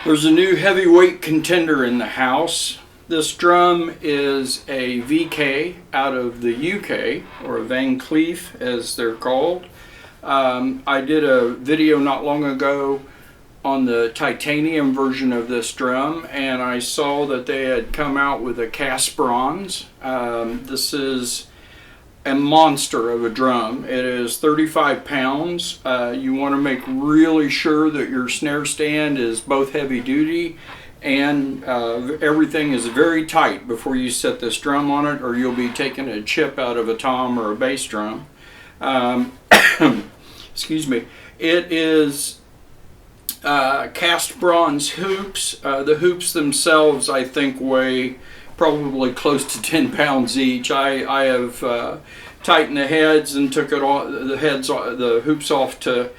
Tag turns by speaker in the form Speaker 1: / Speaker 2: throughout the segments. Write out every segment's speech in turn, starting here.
Speaker 1: There's a new heavyweight contender in the house. This drum is a VK out of the UK, or a Van Cleef as they're called. I did a video not long ago on the titanium version of this drum, and I saw that they had come out with a cast bronze. This is a monster of a drum. It is 35 pounds. You want to make really sure that your snare stand is both heavy duty and everything is very tight before you set this drum on it, or you'll be taking a chip out of a tom or a bass drum. Excuse me. It is cast bronze hoops. The hoops themselves, I think, weigh probably close to 10 pounds each. I have tightened the heads and took the hoops off to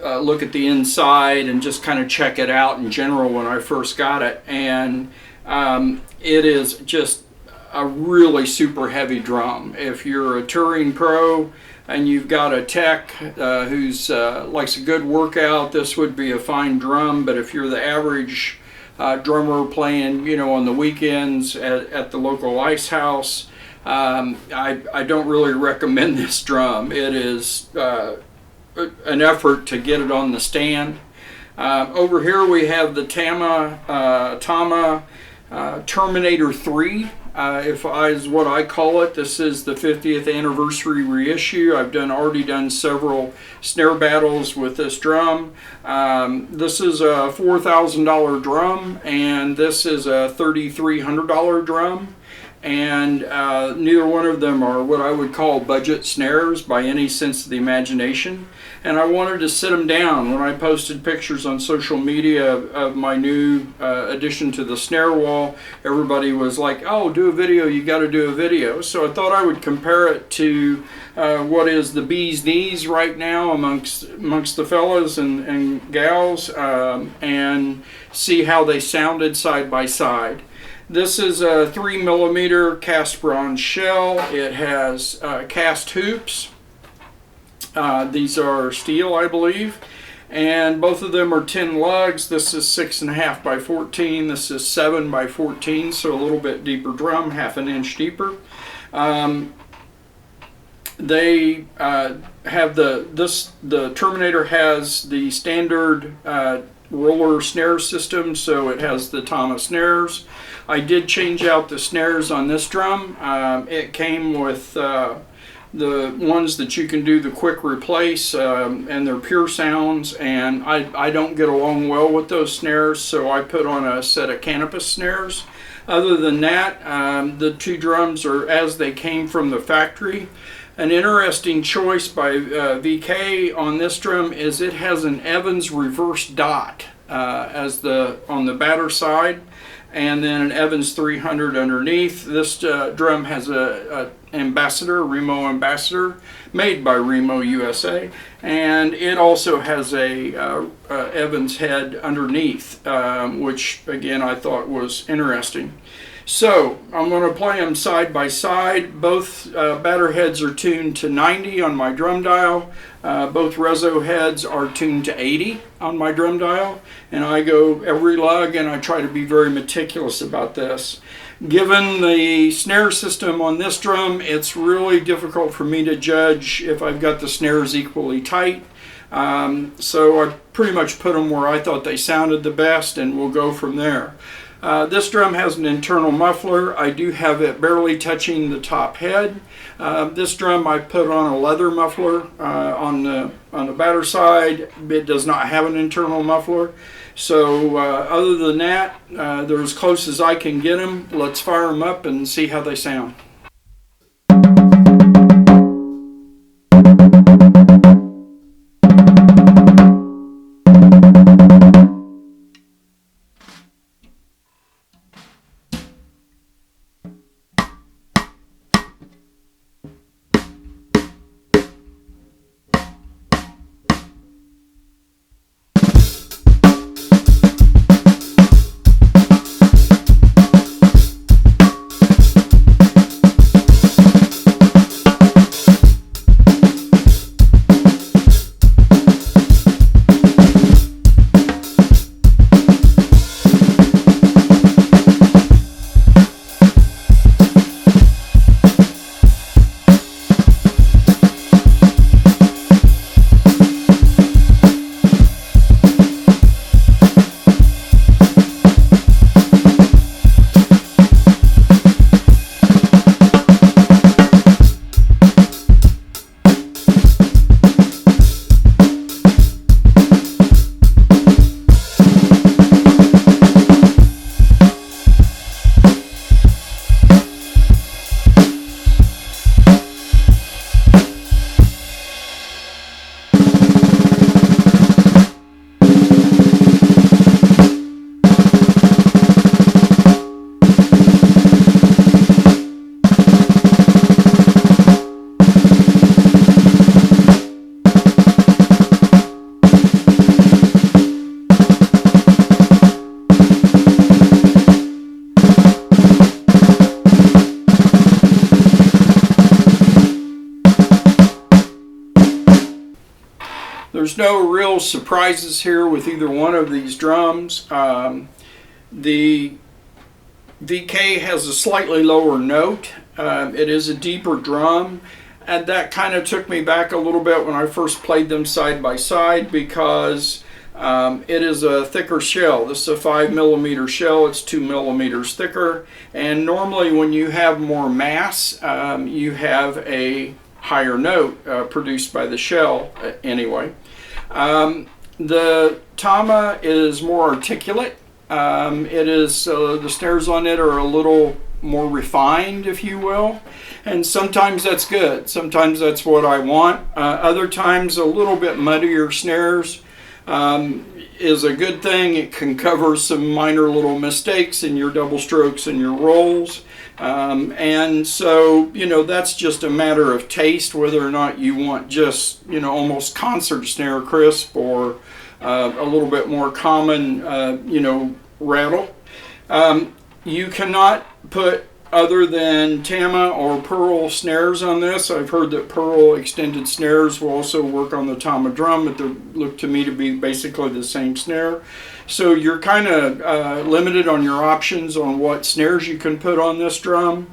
Speaker 1: look at the inside and just kind of check it out in general when I first got it. And it is just a really super heavy drum. If you're a touring pro and you've got a tech who's likes a good workout, this would be a fine drum. But if you're the average drummer playing, on the weekends at the local ice house, I don't really recommend this drum. It is an effort to get it on the stand. Over here we have the Tama Terminator 3. Is what I call it. This is the 50th anniversary reissue. I've already done several snare battles with this drum. This is a $4,000 drum, and this is a $3,300 drum. And neither one of them are what I would call budget snares by any sense of the imagination. And I wanted to sit them down. When I posted pictures on social media of my new addition to the snare wall, everybody was like, "Oh, do a video, you got to do a video." So I thought I would compare it to what is the bee's knees right now amongst the fellas and gals, and see how they sounded side by side. This is a 3mm cast bronze shell. It has cast hoops. These are steel, I believe, and both of them are 10 lugs. This is 6.5 by 14. This is 7 by 14, so a little bit deeper drum, half an inch deeper. They have the Terminator has the standard roller snare system, so it has the Tama snares. I did change out the snares on this drum. It came with the ones that you can do the quick replace, and they're pure sounds, and I don't get along well with those snares, so I put on a set of Canopus snares. Other than that, the two drums are as they came from the factory. An interesting choice by VK on this drum is it has an Evans reverse dot on the batter side, and then an Evans 300 underneath. This drum has a Ambassador, Remo Ambassador, made by Remo USA, and it also has a Evans head underneath, which again I thought was interesting. So I'm going to play them side by side. Both batter heads are tuned to 90 on my drum dial. Both reso heads are tuned to 80 on my drum dial, and I go every lug, and I try to be very meticulous about this. Given the snare system on this drum, it's really difficult for me to judge if I've got the snares equally tight. So I pretty much put them where I thought they sounded the best, and we'll go from there. This drum has an internal muffler. I do have it barely touching the top head. This drum I put on a leather muffler on the batter side. It does not have an internal muffler. So other than that, they're as close as I can get them. Let's fire them up and see how they sound. There's no real surprises here with either one of these drums. The VK has a slightly lower note. It is a deeper drum, and that kind of took me back a little bit when I first played them side by side, because it is a thicker shell. This is a 5mm shell. It's 2 millimeters thicker, and normally when you have more mass, you have a higher note produced by the shell anyway. The Tama is more articulate. It is the snares on it are a little more refined, if you will, and sometimes that's good. Sometimes that's what I want. Other times a little bit muddier snares is a good thing. It can cover some minor little mistakes in your double strokes and your rolls. And so, you know, that's just a matter of taste, whether or not you want just, you know, almost concert snare crisp, or a little bit more common, you know, rattle. You cannot put other than Tama or Pearl snares on this. I've heard that Pearl extended snares will also work on the Tama drum, but they look to me to be basically the same snare. So you're kind of limited on your options on what snares you can put on this drum.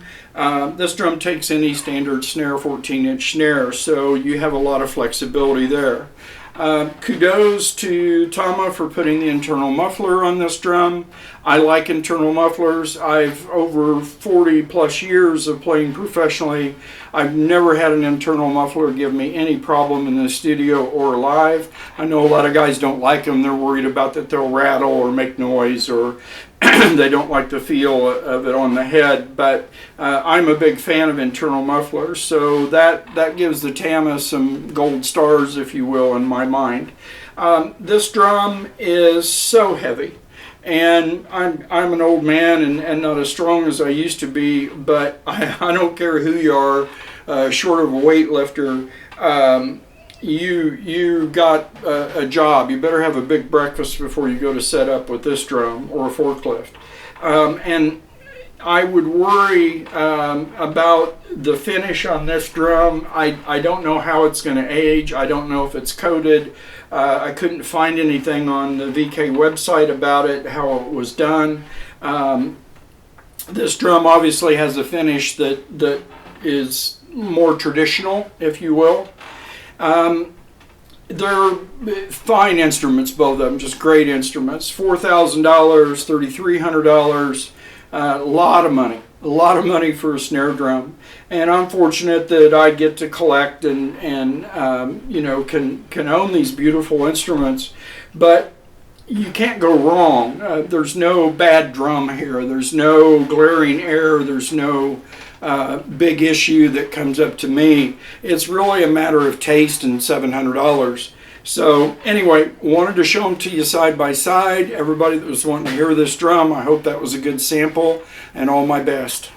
Speaker 1: This drum takes any standard snare, 14-inch snare, so you have a lot of flexibility there. Kudos to Tama for putting the internal muffler on this drum. I like internal mufflers. I've over 40 plus years of playing professionally. I've never had an internal muffler give me any problem in the studio or live. I know a lot of guys don't like them. They're worried about that they'll rattle or make noise, or they don't like the feel of it on the head, but I'm a big fan of internal mufflers, so that gives the Tama some gold stars, if you will, in my mind. This drum is so heavy, and I'm an old man and not as strong as I used to be, but I don't care who you are, short of a weightlifter. You got a job. You better have a big breakfast before you go to set up with this drum or a forklift. And I would worry about the finish on this drum. I don't know how it's going to age. I don't know if it's coated. I couldn't find anything on the VK website about it, how it was done. This drum obviously has a finish that is more traditional, if you will. They're fine instruments, both of them, just great instruments. $4,000, $3,300, a lot of money for a snare drum. And I'm fortunate that I get to collect and you know, can own these beautiful instruments. But you can't go wrong. There's no bad drum here. There's no glaring error. There's no big issue that comes up to me. It's really a matter of taste and $700. So anyway, wanted to show them to you side by side. Everybody that was wanting to hear this drum, I hope that was a good sample, and all my best.